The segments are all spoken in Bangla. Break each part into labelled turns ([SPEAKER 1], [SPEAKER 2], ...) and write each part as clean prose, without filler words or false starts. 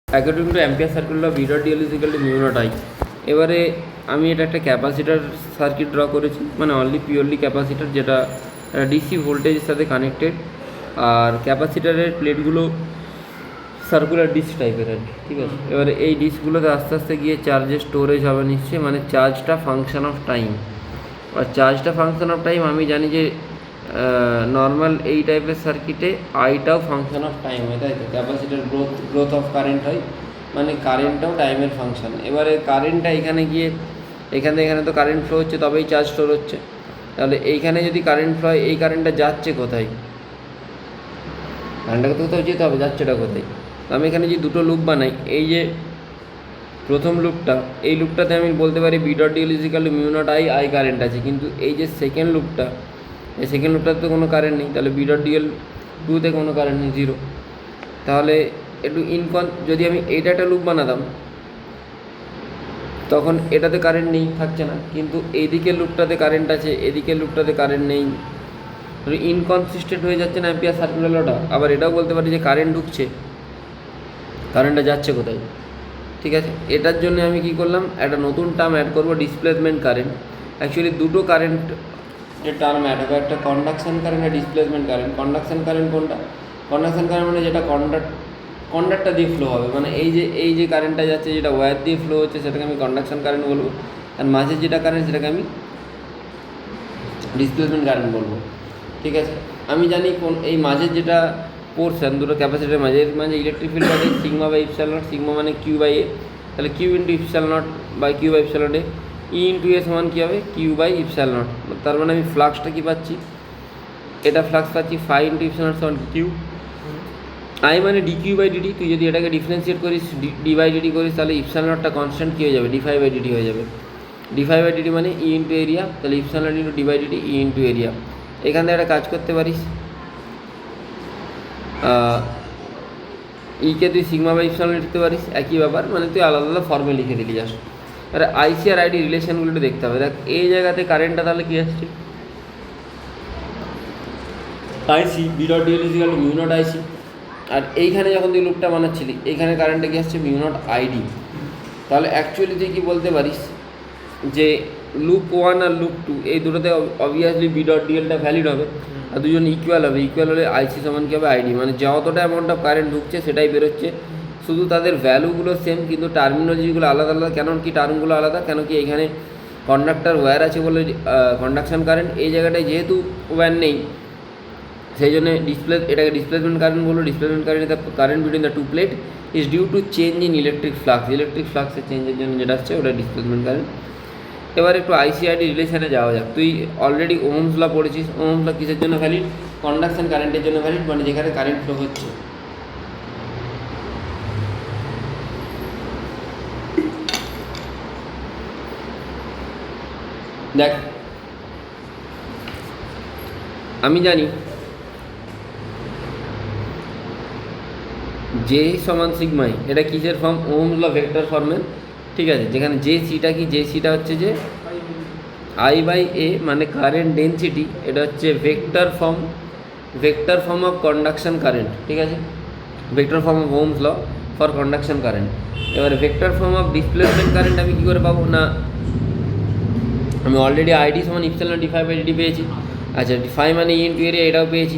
[SPEAKER 1] According to Ampere circuit law, V dot DL is equal to mu naught I. এবারে আমি এটা একটা ক্যাপাসিটার সার্কিট ড্র করেছি, মানে অনলি পিওরলি ক্যাপাসিটার, যেটা ডিসি ভোল্টেজের সাথে কানেক্টেড। আর ক্যাপাসিটারের প্লেটগুলো সার্কুলার ডিস্ক টাইপের আর কি, ঠিক আছে। এবারে এই ডিস্কগুলোতে আস্তে আস্তে গিয়ে চার্জের স্টোরেজ হবে নিশ্চয়ই, মানে চার্জটা ফাংশন অফ টাইম। আর চার্জটা ফাংশন অফ টাইম আমি জানি যে নর্মাল এই টাইপের সার্কিটে আইটাও ফাংশন অফ টাইম হয়, তাই তো। ক্যাপাসিটার গ্রোথ অফ কারেন্ট হয়, মানে কারেন্টটাও টাইমের ফাংশন। এবারে কারেন্টটা এখানে গিয়ে এখানে তো কারেন্ট ফ্লো হচ্ছে, তবেই চার্জ স্টোর হচ্ছে। তাহলে এইখানে যদি কারেন্ট ফ্লো হয়, এই কারেন্টটা যাচ্ছে কোথায়? কারেন্টটাকে তো কোথাও যেতে হবে, যাচ্ছেটা কোথায়? আমি এখানে যে দুটো লুপ বানাই, এই যে প্রথম লুপটা, এই লুপটাতে আমি বলতে পারি B dot DL is equal to mu naught I current আছে। কিন্তু এই যে সেকেন্ড লুপটা, এই সেকেন্ড লুপটাতে তো কোনো কারেন্ট নেই, তাহলে বি ডট ডিএল টুতে কোনো কারেন্ট নেই, জিরো। তাহলে একটু যদি আমি এইটা একটা লুপ বানাতাম, তখন এটাতে কারেন্ট নেই, থাকছে না। কিন্তু এইদিকের লুপটাতে কারেন্ট আছে, এদিকের লুপটাতে কারেন্ট নেই, ইনকনসিস্টেন্ট হয়ে যাচ্ছে না অ্যাম্পিয়ার সার্কুলার লটা। আবার এটাও বলতে পারি যে কারেন্ট ঢুকছে, কারেন্টটা যাচ্ছে কোথায়? ঠিক আছে, এটার জন্য আমি কি করলাম, একটা নতুন টার্ম অ্যাড করবো, ডিসপ্লেসমেন্ট কারেন্ট। অ্যাকচুয়ালি দুটো কারেন্ট যে টার্ম অ্যাড হবে, একটা কন্ডাকশান কারেন্ট আর ডিসপ্লেসমেন্ট কারেন্ট। কন্ডাকশান কারেন্ট কোনটা? কন্ডাকশান কারেন্ট মানে যেটা কন্ডাক্টর দিয়ে ফ্লো হবে, মানে এই যে কারেন্টটা যাচ্ছে, যেটা ওয়্যার দিয়ে ফ্লো হচ্ছে, সেটাকে আমি কন্ডাকশান কারেন্ট বলবো। আর মাঝে যেটা কারেন্ট, সেটাকে আমি ডিসপ্লেসমেন্ট কারেন্ট বলবো, ঠিক আছে। আমি জানি এই মাঝের যেটা পোর্শন, দুটো ক্যাপাসিটারের মাঝে ইলেকট্রিক ফিল্ড আছে sigma by epsilon naught. Sigma মানে কিউ বাই এ, তাহলে q into epsilon naught by q by epsilon a. E into A সমান কী হবে? Q by epsilon naught. তার মানে আমি ফ্লাক্সটা কী পাচ্ছি? এটা ফ্লাক্স পাচ্ছি ফাই ইন্টু ইপসিলন নট সমান কিউ। আই মানে ডি কিউ বাই ডিটি। তুই যদি এটাকে ডিফারেন্সিয়েট করিস, ডি বাই ডিটি করিস, তাহলে ইপসিলন নটটা কনস্ট্যান্ট কী হয়ে যাবে? ডি ফাই বাই ডিটি হয়ে যাবে। ডি ফাই বাই ডিটি মানে ই ইন্টু এরিয়া, তাহলে epsilon naught into d by dt, E into area. এখান থেকে একটা কাজ করতে পারিস, ইকে তুই সিগমা বাই ইপসিলন লিখতে পারিস, একই ব্যাপার, মানে তুই আলাদা আলাদা ফর্মে লিখে দিলি জাস্ট। এবার আইসি আর আইডি রিলেশনগুলো দেখতে হবে। দেখ এই জায়গাতে কারেন্টটা তাহলে কী আসছে? IC, B dot DL is equal to mu naught IC. আর এইখানে যখন তুই লুপটা বানাচ্ছিলি, এইখানে কারেন্টটা কী আসছে? Mu naught ID. তাহলে অ্যাকচুয়ালি তুই কী বলতে পারিস যে লুপ ওয়ান আর লুপ টু, এই দুটোতে অবভিয়াসলি বি ডট ডিএলটা ভ্যালিড হবে, আর দুজন ইকুয়াল হবে। ইকুয়াল হলে আইসি সমান কী হবে? আইডি। মানে যতটা অ্যামাউন্ট অফ কারেন্ট ঢুকছে সেটাই বেরোচ্ছে, শুধু তাদের ভ্যালুগুলো সেম, কিন্তু টার্মিনোলজিগুলো আলাদা আলাদা। কেন কি টার্মগুলো আলাদা? কেন কি এখানে কন্ডাক্টর ওয়্যার আছে বলে কন্ডাকশান কারেন্ট, এই জায়গাটায় যেহেতু ওয়্যার নেই, সেই জন্য এটাকে ডিসপ্লেসমেন্ট কারেন্ট বলবো। Displacement current the current between the two plate is due to change in electric flux. Electric ফ্লাক্সের চেঞ্জের জন্য যেটা আসছে, ওটা ডিসপ্লেসমেন্ট কারেন্ট। এবার একটু আইসিআইডি রিলেশনে যাওয়া যাক। তুই অলরেডি ওহমস ল পড়েছিস। ওহমস ল কিসের জন্য ভ্যালিড? কন্ডাকশন কারেন্টের জন্য ভ্যালিড, মানে যেখানে কারেন্ট ফ্লো হচ্ছে। দেখ আমি জানি জে সমান সিগমাই, এটা কিসের ফর্ম? ওহমস ল ভেক্টর ফর্মের, ঠিক আছে। যেখানে জে সিটা কি? জে সিটা হচ্ছে যে আই বাই এ, মানে কারেন্ট ডেন্সিটি। এটা হচ্ছে vector form of conduction current, ঠিক আছে। Vector form of Ohm's law for conduction current. এবারে vector form of displacement current আমি কী করে পাবো? না, আমি অলরেডি আইডি সমান epsilon d phi by dt পেয়েছি। আচ্ছা, ডি ফাই মানে ই ইন্টু এরিয়া, এটাও পেয়েছি।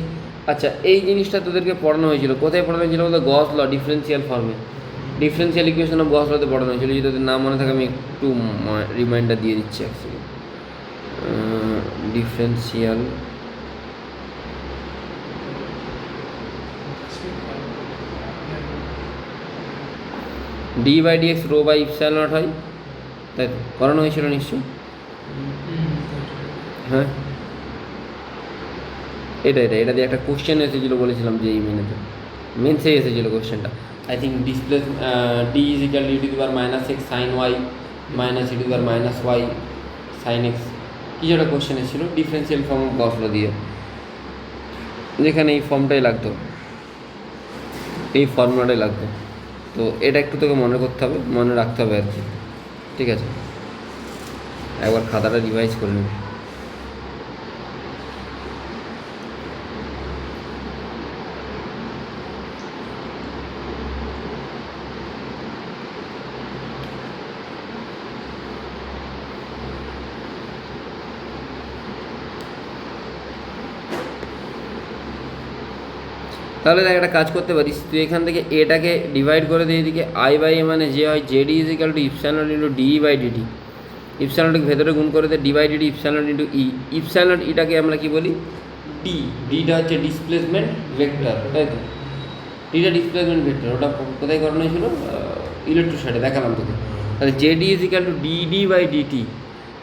[SPEAKER 1] আচ্ছা, এই জিনিসটা তোদেরকে পড়ানো হয়েছিল, কোথায় পড়ানো হয়েছিল বলতো? গস ল, ডিফারেন্সিয়াল ফর্মে, ডিফারেন্সিয়াল ইকুয়েশন অফ গস লতে পড়ানো হয়েছিল। যদি তোদের নাম মনে থাকে আমি একটু রিমাইন্ডার দিয়ে দিচ্ছি। Actually differential d by dx rho by epsilon naught হয়, তাই তো করানো হয়েছিল নিশ্চয়ই। হ্যাঁ, এটা দিয়ে একটা কোশ্চেন এসেছিলো, বলেছিলাম যে এই মেন্সেই এসেছিলো কোশ্চেনটা। I think displace D is equal D to the power minus x sine y minus E to the power minus y sine x, কিছু একটা কোশ্চেন এসেছিলো differential form of Gauss law দিয়ে, যেখানে এই ফর্মটাই লাগতো, এই ফর্মুলাটাই লাগতো। তো এটা একটু তোকে মনে করতে হবে, মনে রাখতে হবে আর কি, ঠিক আছে। একবার খাতাটা রিভাইজ করে নিবি। তাহলে দেখ একটা কাজ করতে পারিস, তুই এখান থেকে এটাকে ডিভাইড করে দিয়ে এদিকে আই বাই এ মানে যে হয় JD is equal to epsilon into d by dt, ইপসাইলনটাকে ভেতরে গুণ করে দে, d by dt epsilon into E, epsilon ইটাকে আমরা কী বলি ডি, ডিটা হচ্ছে ডিসপ্লেসমেন্ট ভেক্টর, তাই তো, ডিটা ডিসপ্লেসমেন্ট ভেক্টর, ওটা কোথায় করানো হয়েছিল ইলেকট্রোস্ট্যাটে দেখালাম তোকে। তাহলে JD is equal to dD by dt,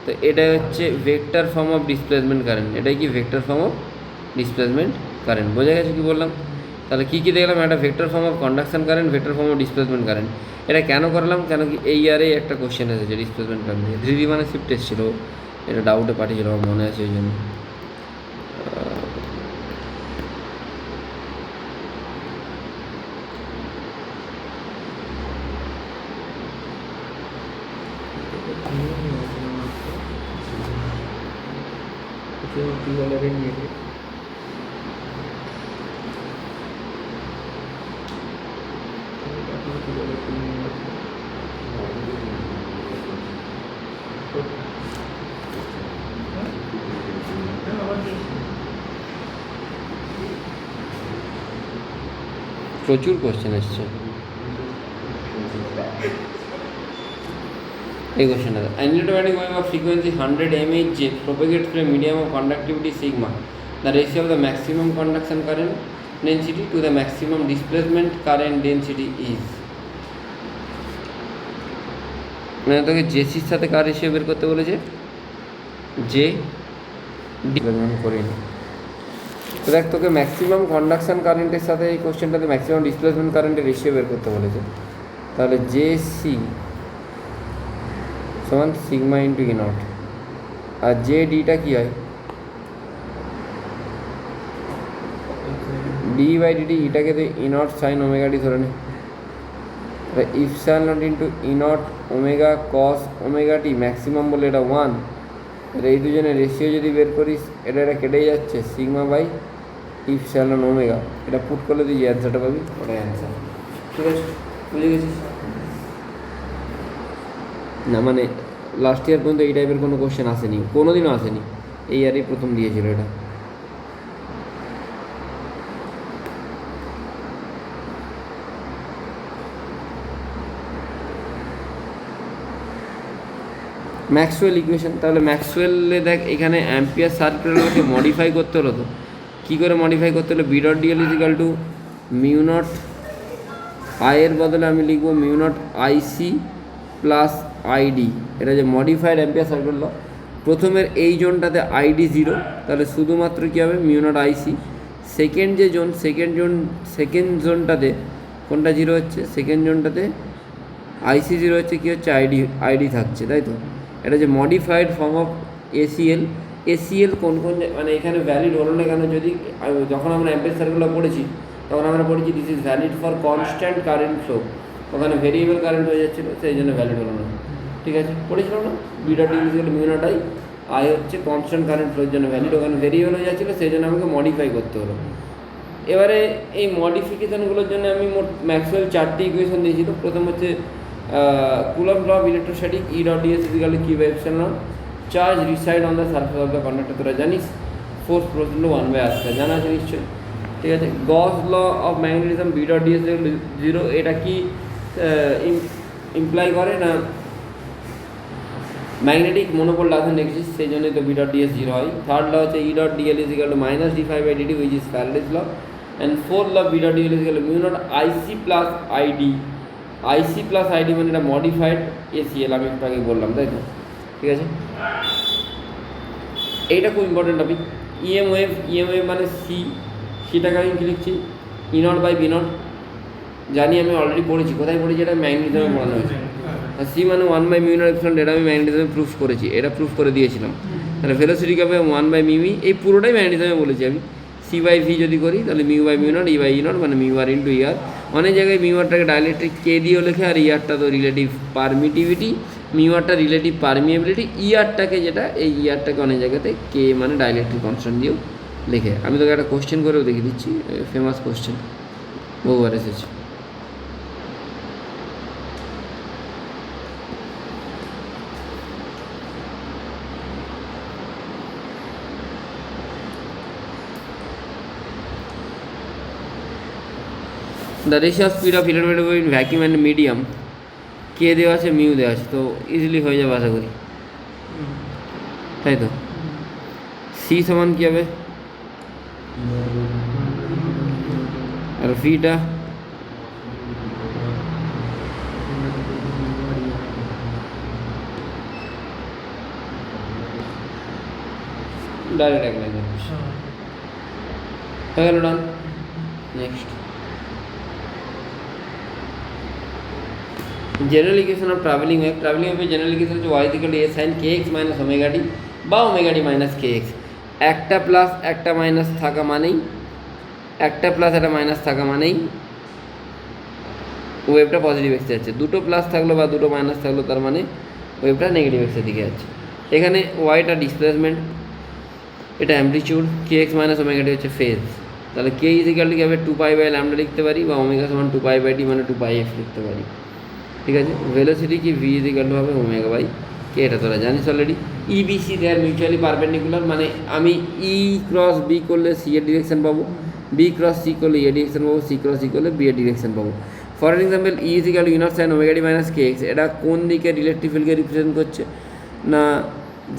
[SPEAKER 1] তো এটা হচ্ছে vector form of displacement current, এটাই কি vector form of displacement current. বোঝা গেছে কী বললাম? তাহলে কী কী দেখলাম, একটা vector form of conduction current, vector form of displacement current. এটা কেন করলাম, কেন কি এই ইয়ারে একটা কোশ্চেন এসেছে ডিসপ্লেসমেন্ট কারেন্ট দিয়ে, 3D মানে শিফট এসেছিল, এটা ডাউটে পাঠিয়েছিল আমার মনে আছে, ওই জন্য। প্রচুর কোশ্চেন এসছে এই কোশ্চেনটা। An electromagnetic wave of frequency 100 mHz propagates through a medium of conductivity sigma. The ratio of the maximum conduction current density to the maximum displacement current density is, মানে তোকে জেসির সাথে কার রেশিও বের করতে বলেছে, যে ডিসপ্লেসমেন্ট করিনি। তো দেখ তোকে ম্যাক্সিমাম কন্ডাকশান কারেন্টের সাথে এই কোশ্চেনটাতে ম্যাক্সিমাম ডিসপ্লেসমেন্ট কারেন্টের রেশিও বের করতে বলেছে। তাহলে জে সি সমান সিগমা ইন্টু ই নট, আর জে ডিটা কী হয় ডি বাই ডিটি, ইটাকে তো E naught sine omega d ধরে নে, epsilon naught into E naught omega cos omega t, maximum বলে এটা 1, এই দুজনের রেশিও যদি বের করিস এটা কেটেই যাচ্ছে, সিগমা বাই ইপসাইলন ওমেগা, এটা পুট করলে তুই যে অ্যান্সারটা পাবি ওটাই অ্যান্সার। ঠিক আছে, বুঝে গেছিস না? মানে লাস্ট ইয়ার পর্যন্ত এই টাইপের কোনো কোশ্চেন আসেনি, কোনো দিনও আসেনি, এই ইয়ারেই প্রথম দিয়েছিল এটা। ম্যাক্সওয়েল ইকুয়েশন, তাহলে ম্যাক্সওয়েলে দেখ এখানে অ্যাম্পিয়ার সার্কুলারকে মডিফাই করতে হলো, তো কী করে মডিফাই করতে হলো, B dot dl is equal to mu naught আইয়ের বদলে আমি লিখবো mu naught IC plus ID, এটা যে মডিফাইড অ্যাম্পিয়ার সার্কুলার ল। প্রথমের এই জোনটাতে আইডি 0, তাহলে শুধুমাত্র কী হবে মিউ নট আইসি। সেকেন্ড যে জোন, সেকেন্ড জোনটাতে কোনটা 0 হচ্ছে, সেকেন্ড জোনটাতে আইসি 0 হচ্ছে, কী হচ্ছে আইডি থাকছে, তাই তো। এটা যে মডিফাইড ফর্ম অফ এসিএল কোন মানে এখানে ভ্যালিড হলো না কেন, যদি যখন আমরা অ্যাম্পিয়ার সার্কুলার পড়েছি তখন আমরা পড়েছি this is valid for constant current flow, ওখানে ভেরিয়েবল কারেন্ট হয়ে যাচ্ছিলো, সেই জন্য ভ্যালিড হলো না। ঠিক আছে, পড়েছিল না beta T equal mu naught I হচ্ছে কনস্ট্যান্ট কারেন্ট ফ্লোর জন্য ভ্যালিড, ওখানে ভেরিয়েবল হয়ে যাচ্ছিলো, সেই জন্য আমাকে মডিফাই করতে হলো। এবারে এই মডিফিকেশানগুলোর জন্য আমি মোট ম্যাক্সওয়েল 4টি ইকুয়েশন দিয়েছিল। প্রথম হচ্ছে Coulomb law of electrostatic, E dot ds equal to q by epsilon, charge reside on the surface of the conductor, তোরা জানিস, ফোর্স প্রচুর 1/r, জানা আছে নিশ্চয়ই। ঠিক আছে, Gauss law of magnetism, B dot dS 0, এটা কি ইমপ্লাই করে না ম্যাগনেটিক মনোপোল ডাজন্ট এক্সিস্ট, সেই জন্যই তো বি ডট ডিএস 0 হয়। থার্ড ল হচ্ছে E dot DL is equal to minus ডি5 by dt which is Faraday's law, and fourth law B dot DL is equal to mu naught IC plus ID, IC plus ID মানে এটা মডিফাইড এসিএল, আমি একটু আগে বললাম, তাই তো। ঠিক আছে, এইটা খুব ইম্পর্টেন্ট টপিক। ইএম ওয়েভ মানে সিটাকে আমি কী লিখছি, ই নট বাই বি নট, জানি আমি অলরেডি পড়েছি, কোথায় পড়েছি, এটা ম্যাগনেটিজমে পড়ানো হয়েছে। আর সি মানে 1 বাই মিউ নট এপসাইলন, এটা আমি ম্যাগনেটিজমে প্রুফ করেছি, এটা প্রুফ করে দিয়েছিলাম। তাহলে ভেলোসিটি হবে 1 বাই মিউ, এই পুরোটাই ম্যাগনেটিজমে বলেছি আমি। সি বাই ভি যদি করি তাহলে mu by mu naught, E by E naught মানে মিউ আর ইন্টু ইয়ার। অনেক জায়গায় মিউ আরটাকে ডাইলেক্ট্রিক কে দিয়েও লেখে, আর ইয়ারটা তো রিলেটিভ পারমিটিভিটি, মিউ আরটা রিলেটিভ পারমিয়েবিলিটি, ইয়ারটাকে যেটা এই ইয়ারটাকে অনেক জায়গাতে কে মানে ডাইলেক্ট্রিক কনস্ট্যান্ট দিয়েও লেখে। আমি তোকে একটা কোশ্চেন করেও দেখিয়ে দিচ্ছি, ফেমাস কোশ্চেন, বহুবার এসেছে। The ratio of speed of electromagnetic wave in vacuum and medium কে দেওয়া আছে, মিউ দেওয়া আছে, তো ইজিলি হয়ে যাবে আশা করি, তাই তো। সি সমান কী হবে, আর ভিটা ডাইরেক্ট এক লাইন হয়ে গেল, done. Next, general equation of travelling wave. Travelling ওয়েভের জেনারেল ইকুয়েশন হচ্ছে y equal to A sine k x minus omega d বা omega D minus k x. একটা প্লাস একটা মাইনাস থাকা মানেই, একটা প্লাস একটা মাইনাস থাকা মানেই ওয়েভটা পজিটিভ এক্সে যাচ্ছে। দুটো প্লাস থাকলো বা দুটো মাইনাস থাকলো তার মানে ওয়েভটা নেগেটিভ এক্সের দিকে যাচ্ছে। এখানে ওয়াইটা ডিসপ্লেসমেন্ট, এটা অ্যাম্পলিটিউড, কে এক্স মাইনাস ওমেগা ডি হচ্ছে ফেজ। তাহলে কে ইজিক্যাল টু হবে 2 পাই বাই ল্যামডা লিখতে পারি, বা ওমেগা সমান 2 পাই বাই ডি মানে 2 পাই এফ লিখতে পারি, ঠিক আছে। ভেলোসিটি কি ভি ইজিক্যাল টু হবে ওমেগা বাই কে, এটা তোরা জানিস already. EBC they are mutually perpendicular, মানে আমি ই ক্রস বি করলে সি এর ডিরেকশন পাবো, বি ক্রস সি করলে এ ডিরেকশন পাবো, সি ক্রস সি করলে বি এর ডিরেকশন পাবো। For example E is equal to unit sine omega D minus k x, এটা কোন দিকে ইলেকট্রিক ফিল্ডকে রিপ্রেজেন্ট করছে না,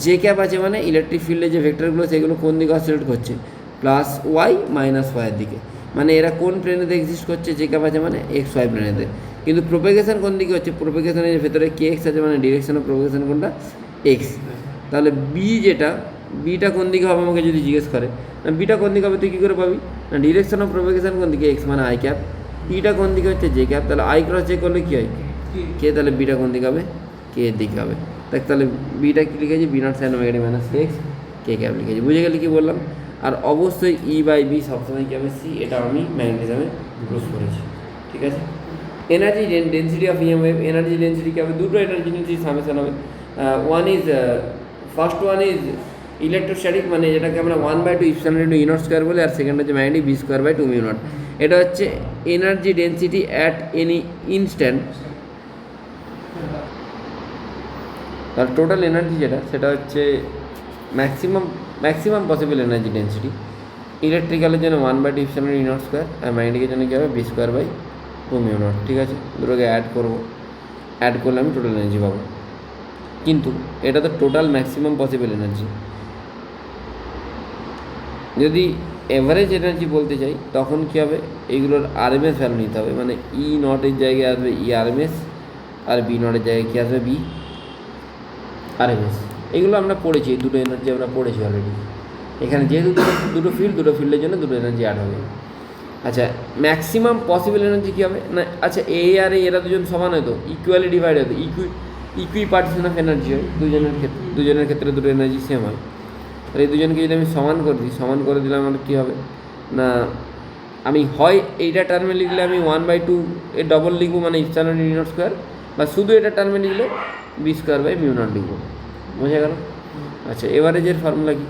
[SPEAKER 1] যে ক্যাপ আছে মানে ইলেকট্রিক ফিল্ডে যে ভেক্টরগুলো সেগুলো কোন দিকে অসিলেট করছে, প্লাস ওয়াই মাইনাস ওয়াইয়ের দিকে। মানে এরা কোন প্লেনেতে এক্সিস্ট করছে, যে ক্যাপ আছে মানে এক্স ওয়াই প্লেনেতে। কিন্তু প্রোপাগেশন কোন দিকে হচ্ছে, প্রোপাগেশনের ভেতরে কে এক্স আছে মানে ডিরেকশন অফ প্রোপাগেশন কোনটা, এক্স। তাহলে বি যেটা, বিটা কোন দিকে হবে আমাকে যদি জিজ্ঞেস করে, না বিটা কোন দিকে হবে তুই কী করে পাবি, না ডিরেকশন অফ প্রোপাগেশন কোন দিকে, এক্স মানে আই ক্যাপ, ইটা কোন দিকে হচ্ছে জে ক্যাপ, তাহলে আই ক্রস জে করলে কী হয় কে, তাহলে বিটা কোন দিকে হবে, কে এর দিকে হবে। দেখ তাহলে বিটা কী লিখেছি, B naught sine omega D minus x, k cap লিখেছি, বুঝে গেলে কী বললাম। আর অবশ্যই ই বাই বি সবসময় কী হবে, সি, এটা আমি ম্যাগনেটিজমে প্রুভ করেছি, ঠিক আছে। Energy density of EM wave, energy density কী হবে, দুটো এনার্জি ডেন্সিটি সামেশন হবে। One is, first one is electrostatic, মানে যেটাকে আমরা 1/2 epsilon into E naught square বলে, আর সেকেন্ড হচ্ছে magnetic, B square by 2 mu naught. এটা হচ্ছে energy density at any instant. তার টোটাল এনার্জি যেটা, সেটা হচ্ছে ম্যাক্সিমাম পসিবল এনার্জি ডেন্সিটি। ইলেকট্রিক্যালের জন্য 1/2 ইপসিলন ই নট স্কোয়ার, আর ম্যাগনেটিকের জন্য কী হবে, B square by 2 mu naught, ঠিক আছে। দুটোকে অ্যাড করবো, অ্যাড করলে আমি টোটাল এনার্জি পাবো। কিন্তু এটা তো টোটাল ম্যাক্সিমাম পসিবল এনার্জি। যদি এভারেজ এনার্জি বলতে চাই তখন কী হবে, এইগুলোর আরএমএস ভ্যালু নিতে হবে, মানে ই নটের জায়গায় আসবে ই আরএমএস, আর বি নটের জায়গায় কী আসবে, বি আরএমএস। এগুলো আমরা পড়েছি, দুটো এনার্জি আমরা পড়েছি অলরেডি। এখানে যেহেতু দুটো ফিল্ডের জন্য দুটো এনার্জি অ্যাড হবে। আচ্ছা, ম্যাক্সিমাম পসিবল এনার্জি কী হবে না, আচ্ছা এ আর এরা দুজন সমান হয়তো, ইকুয়ালি ডিভাইড হতো, ইকুই পার্টিশন অফ এনার্জি হয় দুজনের ক্ষেত্রে দুটো এনার্জি সেম হয়। তাহলে এই দুজনকে যদি আমি সমান করে দিলাম, আমার কী হবে না, আমি হয় এইটা টার্মে লিখলে আমি 1/2 এর ডবল লিখবো, মানে ইপসিলন ই নট স্কোয়ার, বা শুধু এটা টার্মে লিখলে B square by mu naught লিখবো, বোঝা গেল। আচ্ছা, এভারেজের ফর্মুলা কি,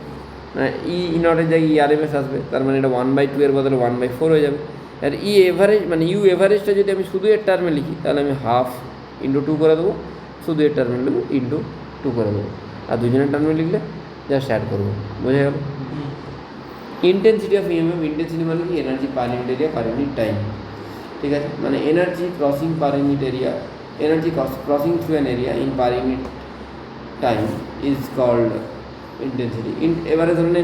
[SPEAKER 1] না ই নটের জায়গায় ই আরএমএস আসবে, তার মানে এটা 1/2 এর বদলে 1/4 হয়ে যাবে। আর ই এভারেজ মানে ইউ এভারেজটা যদি আমি শুধু এর টার্মে লিখি, তাহলে আমি 1/2 × 2 করে দেবো, শুধু এর টার্মে লিখবো × 2 করে দেবো, আর দুজনের টার্মে লিখলে জাস্ট অ্যাড করবো, বোঝা গেল। ইন্টেন্সিটি অফ ইএমএফ, ইন্টেন্সিটি মানে কি, energy per unit area per unit time, ঠিক আছে। মানে energy crossing per unit area, energy crossing through an area in per unit time is called intensity. এবারে ধরুন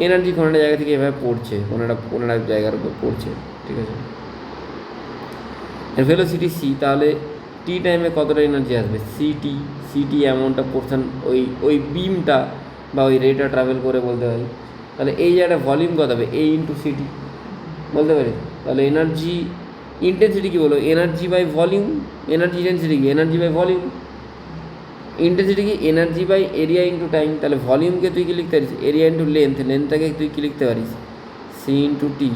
[SPEAKER 1] এনার্জি কোনো একটা জায়গা থেকে এভাবে পড়ছে, কোনো একটা জায়গার উপর পড়ছে, ঠিক আছে। এর ভেলোসিটি সি, তাহলে টি টাইমে কতটা এনার্জি আসবে, সিটি অ্যামাউন্টটা পোর্শন ওই বিমটা বা ওই রেটা ট্রাভেল করে বলতে পারি। তাহলে এই জায়গাটা ভলিউম কত হবে, এ ইন্টু সিটি বলতে পারি। তাহলে এনার্জি ইন্টেন্সিটি কী বলো, energy by volume, energy density কি, এনার্জি বাই ভলিউম। ইন্টেন্সিটি কি, energy by area into time. তাহলে ভলিউমকে তুই কী লিখতে পারিস, এরিয়া ইন্টু লেন্থটাকে তুই কী লিখতে পারিস, সি ইন্টু টি,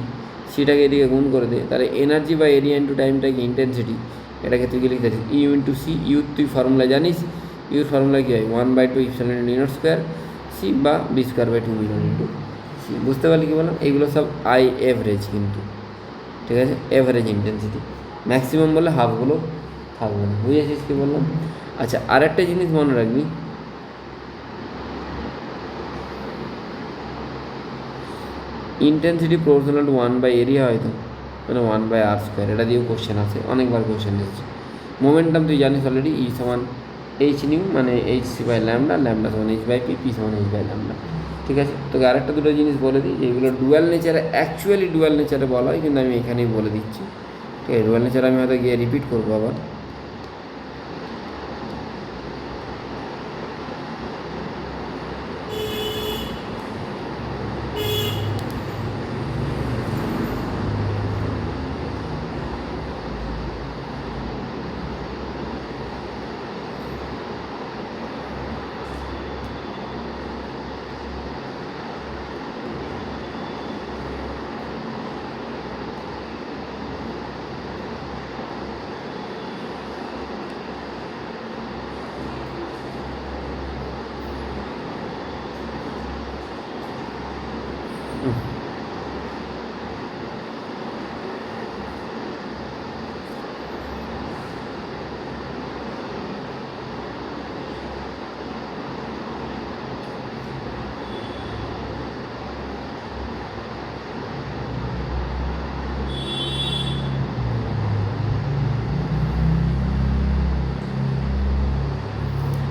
[SPEAKER 1] সিটাকে এদিকে গুণ করে দে, তাহলে এনার্জি বাই এরিয়া ইন্টু টাইমটাকে ইন্টেন্সিটি, এটাকে তুই কী লিখতে পারিস, ইউ ইন্টু সি। ইউ তুই ফর্মুলা জানিস, ইউর ফর্মুলা কী হয়, 1/2 epsilon E naught square C বা B square by 2 mu naught into C. বুঝতে পারলি কী বললাম, এইগুলো সব আই এভারেজ কিন্তু, ঠিক আছে, এভারেজ ইন্টেন্সিটি। ম্যাক্সিমাম বলে হাফগুলো থাকবে না, বুঝেছিস কী বললাম। আচ্ছা, আর একটা জিনিস মনে রাখবি, ইন্টেন্সিটি প্রপোর্শনাল টু 1/এরিয়া হয়তো, মানে 1/r², এটা দিয়েও কোশ্চেন আসে, অনেকবার কোশ্চেন এসেছে। মোমেন্টাম তুই জানিস অলরেডি, ই সমান এইচ নিউ মানে hc/λ, ল্যামডা সমান h/p, p সমান h/λ। ঠিক আছে, তোকে আরেকটা দুটো জিনিস বলে দিই, যেগুলো ডুয়াল নেচারে, অ্যাকচুয়ালি ডুয়াল নেচারে বলা হয়, কিন্তু আমি এখানেই বলে দিচ্ছি। ঠিক আছে, ডুয়াল নেচারে আমি হয়তো গিয়ে রিপিট করবো আবার।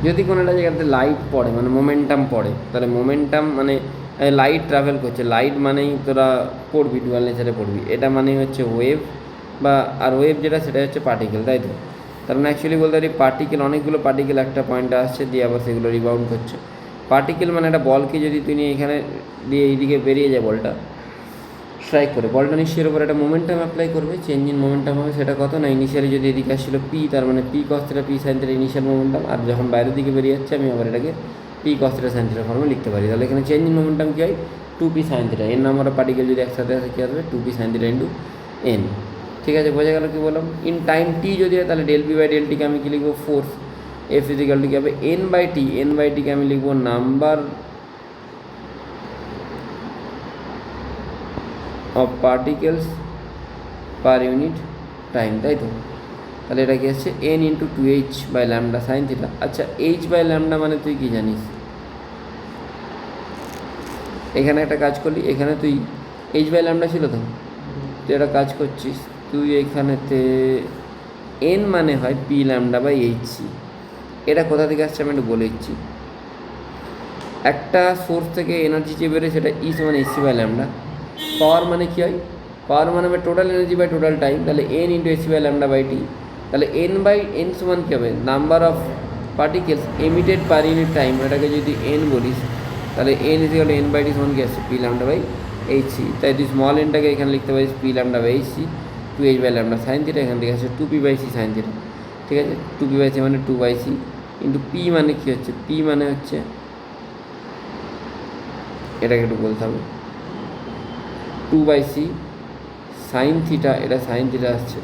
[SPEAKER 1] যদি কোনো একটা জায়গাতে লাইট পড়ে মানে মোমেন্টাম পড়ে, তাহলে মোমেন্টাম মানে লাইট ট্রাভেল করছে, লাইট মানেই তোরা পড়বি, ডুয়াল নেচারে পড়বি, এটা মানেই হচ্ছে ওয়েভ, বা আর ওয়েভ যেটা সেটা হচ্ছে পার্টিকেল, তাই তো। তার মানে অ্যাকচুয়ালি বলতে পারি পার্টিকেল, অনেকগুলো পার্টিকেল একটা পয়েন্টে আসছে, দিয়ে আবার সেগুলো রিবাউন্ড করছে। পার্টিকেল মানে একটা বলকে যদি তুই নিয়ে এখানে দিয়ে এইদিকে বেরিয়ে যায় বলটা, স্ট্রাইক করে, বলটা নিশ্চয়ই ওপর একটা মোমেন্টাম অ্যাপ্লাই করবে, চেঞ্জ ইন মোমেন্টাম হবে, সেটা কত না ইনিশিয়ালি যদি এদিকে আসছিল পি, তার মানে P cos theta P sine theta initial momentum, আর যখন বাইরের দিকে বেরিয়ে যাচ্ছে আমি আবার এটাকে P cos theta sine theta ফর্মে লিখতে পারি। তাহলে এখানে চেঞ্জ ইন মোমেন্টাম কী হয়, 2p sine theta, N number of particle যদি একসাথে আসে কী আসবে, 2p sine theta into N. ঠিক আছে, বোঝা গেল কী বললাম। ইন টাইম টি যদি হয় তাহলে ডেল পি বাই ডেল টিকে আমি কী লিখবো, ফোর্স, এফ ফিজিক্যাল টি কী হবে, N by T, N by টিকে আমি লিখবো number of particles per unit time, তাই তো। তাহলে এটা কি আসছে N into 2h/λ sine theta. আচ্ছা, h/λ মানে তুই কি জানিস, এখানে একটা কাজ করলি, এখানে তুই h/λ ছিল তো, তুই একটা কাজ করছিস, তুই এখানেতে এন মানে হয় p/λ/hc, এটা কোথা থেকে আসছে আমি একটু বলে দিচ্ছি। একটা সোর্স থেকে এনার্জি চেয়ে বেরোয়, সেটা ই সমান hc/λ। পাওয়ার মানে কী হয়, পাওয়ার মানে হবে total energy by total time, তাহলে এন ইন্টু hc/λ/t। তাহলে এন বাই এন সমান কী হবে, number of particles emitted per unit time, এটাকে যদি এন বলিস তাহলে N is equal N by T সমান কী আসছে, p/λ/hc। তাই তুই স্মল এনটাকে এখানে লিখতে পারিস p/λ/hc, 2h/λ সাইন থিটা, এখান থেকে আসছে 2p/c সাইন থিটা। ঠিক আছে, 2p/c মানে 2/c ইন্টু p মানে কী হচ্ছে, p মানে হচ্ছে, এটাকে একটু বলতে হবে, 2/c সাইন থিটা, এটা সাইন থিটা আসছে,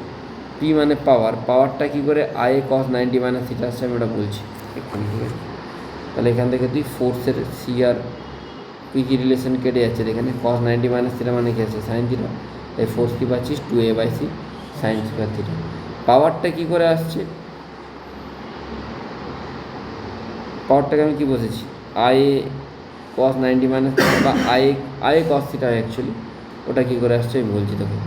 [SPEAKER 1] পি মানে পাওয়ার, পাওয়ারটা কী করে আই কস 90 মাইনাস থিটা আসছে আমি ওটা বলছি এক্ষুনি। ঠিক আছে, তাহলে এখান থেকে তুই ফোর্সের সি আর পি কি রিলেশন কেটে যাচ্ছে, এখানে কস 90 মাইনাস থিটা মানে কী আছে, সাইন থিটা, তাই ফোর্স কী পাচ্ছিস 2a/c সাইন স্কোয়ার থিটা। পাওয়ারটা কী করে আসছে, পাওয়ারটাকে আমি কী বসেছি, আই কস 90 মাইনাস বা আই কস থিটা অ্যাকচুয়ালি, ওটা কী করে আসছে আমি বলছি তোকে।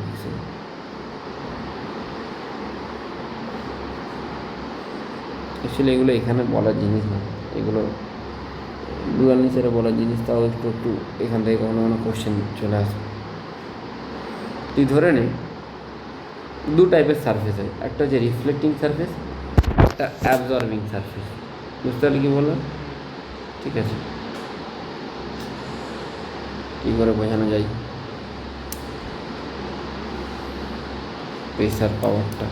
[SPEAKER 1] অ্যাকচুয়ালি এগুলো এখানে বলার জিনিস না, এগুলো ডুয়াল নেচারে বলার জিনিস, তাও একটু একটু এখান থেকে কখনো কোনো কোশ্চেন চলে আসে। তুই ধরে নে দু টাইপের সারফেস হয়, একটা হচ্ছে রিফ্লেক্টিং সারফেস, একটা অ্যাবজর্বিং সারফেস। বুঝতে পারলি কী বললাম? ঠিক আছে, কী করে বোঝানো যায় প্রেসার পাওয়ারটা।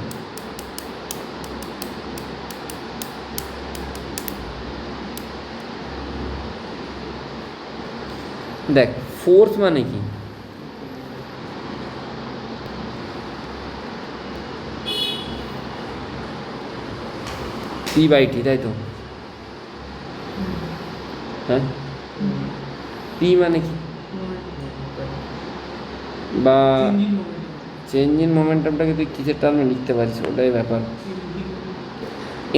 [SPEAKER 1] দেখ, ফোর্স মানে কি, p/t, তাই তো। হ্যাঁ, p মানে কি, বা চেঞ্জ ইন মোমেন্টামটাকে তুই কিসের টার্মে লিখতে পারিস, ওটাই ব্যাপার।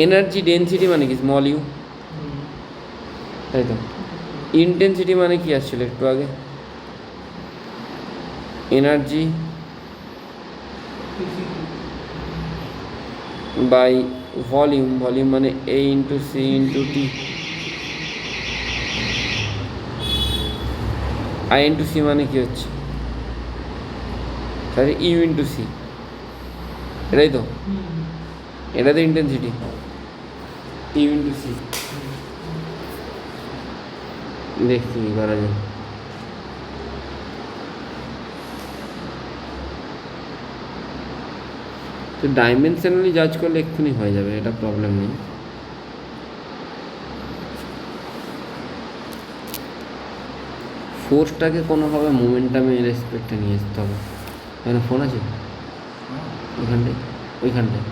[SPEAKER 1] এনার্জি ডেনসিটি মানে কি, স্মল ইউ, তাই তো। ইন্টেন্সিটি মানে কি আসছিল একটু আগে, এনার্জি বাই ভলিউম, ভলিউম মানে A into C into T, I into C মানে কি হচ্ছে, সরি ইউ ইন্টু সি, এটাই তো, এটা তো ইন্টেন্সিটি, ইউ ইন্টু সি। দেখছি কী করা যায়। তো ডাইমেনশনালি জাজ করলে এক্ষুনি হয়ে যাবে, এটা প্রবলেম নেই। ফোর্সটাকে কোনোভাবে মোমেন্টামে রেসপেক্টে নিয়ে আসতে হবে। এখানে ফোন আছে ওইখানটায়, ওইখানটায়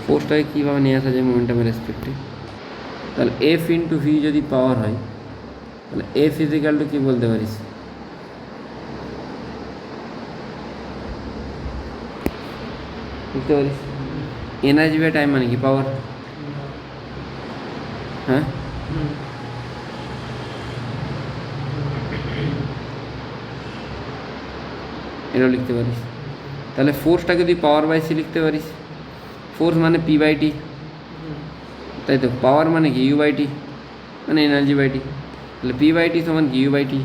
[SPEAKER 1] ফোর্সটাকে কীভাবে নিয়ে আসা যায় মোমেন্টামের রেসপেক্টে? তাহলে এফ ইন্টু ভি যদি পাওয়ার হয়, তাহলে এফ ইজিক্যাল টু কী বলতে পারিস? বুঝতে পারিস এনার্জি বাই টাইম মানে কি? পাওয়ার। হ্যাঁ, এটাও লিখতে পারিস। তাহলে ফোর্সটাকে তুই পাওয়ার বাই সি লিখতে পারিস। ফোর্স মানে পি বাই টি, তাই তো। পাওয়ার মানে কি? ইউ বাই টি, মানে এনার্জি বাই টি। তাহলে পি বাই টি সমান কি? ইউ বাই টি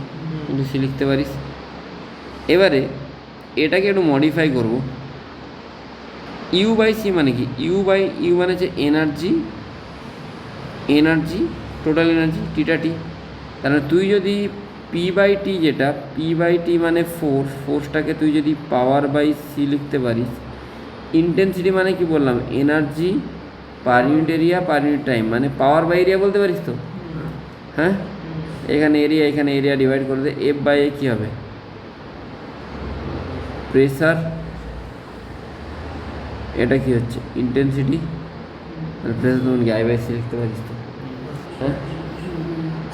[SPEAKER 1] কিন্তু সি লিখতে পারিস। এবারে এটাকে একটু মডিফাই করব। ইউ বাই সি মানে কি? ইউ বাই ইউ মানে হচ্ছে এনার্জি, এনার্জি টোটাল এনার্জি, টিটা টি। তাহলে তুই যদি পি বাই টি, যেটা পি বাই টি মানে ফোর্স, ফোর্সটাকে তুই যদি পাওয়ার বাই সি লিখতে পারিস। ইন্টেন্সিটি মানে কি বললাম? Energy per unit area per unit time, মানে পাওয়ার বাই এরিয়া বলতে পারিস তো। হ্যাঁ, এখানে এরিয়া, এখানে এরিয়া ডিভাইড করে দে। এফ বাই এ কী হবে? প্রেসার। এটা কি হচ্ছে? ইন্টেন্সিটি। আর প্রেসার তখন কি? আই বাই সি লিখতে পারিস তো। হ্যাঁ,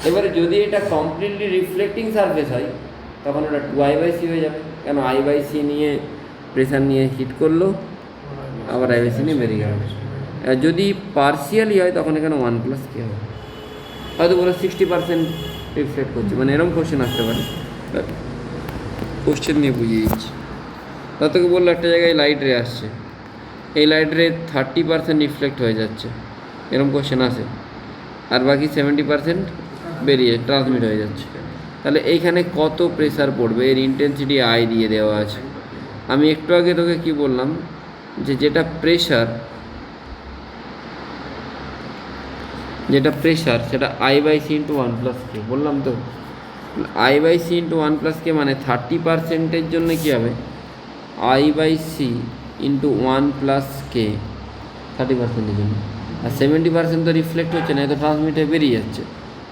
[SPEAKER 1] এবারে যদি এটা কমপ্লিটলি রিফ্লেক্টিং সারফেস হয় তখন ওটা টু আই বাই সি হয়ে যাবে। কেন? আই বাই সি নিয়ে প্রেসার নিয়ে হিট করলো, আবার আই বাই সি নিয়ে বেরিয়ে গেল। যদি পার্সিয়ালি হয় তখন এখানে ওয়ান প্লাস কে হবে। হয়তো বলে 60% রিফ্লেক্ট করছে, মানে এরকম কোশ্চেন আসতে পারে। কোশ্চেন নিয়ে বুঝিয়ে দিচ্ছি। তা তোকে বললো একটা জায়গায় লাইট রে আসছে, এই লাইট রে 30% রিফ্লেক্ট হয়ে যাচ্ছে, এরকম কোশ্চেন আসে। আর বাকি 70% বেরিয়ে ট্রান্সমিট হয়ে যাচ্ছে। তাহলে এইখানে কত প্রেসার পড়বে? এর ইন্টেন্সিটি আই দিয়ে দেওয়া আছে। আমি একটু আগে তোকে কি বললাম, যে যেটা প্রেসার সেটা I by C into one plus K বললাম তো। I by C into one plus K মানে 30%-এর জন্য কী হবে? I by C into one plus K 30%-এর জন্য। আর 70% তো রিফ্লেক্ট হচ্ছে না, এত ট্রান্সমিট হয়ে বেরিয়ে যাচ্ছে।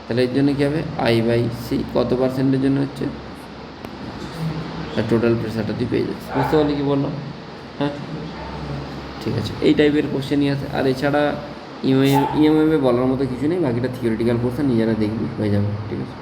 [SPEAKER 1] তাহলে এর জন্য কী হবে? আই বাই সি কত পার্সেন্টের জন্য হচ্ছে? আর টোটাল প্রেসারটা তুই পেয়ে যাচ্ছিস। বুঝতে পারলি কী বললাম? হ্যাঁ, ঠিক আছে। এই টাইপের কোশ্চেনই আছে। আর এছাড়া ইএমএমে বলার মতো কিছু নেই, বাকিটা থিওরিটিক্যাল পোর্শন নিজেরা দেখবি, হয়ে যাবে। ঠিক আছে।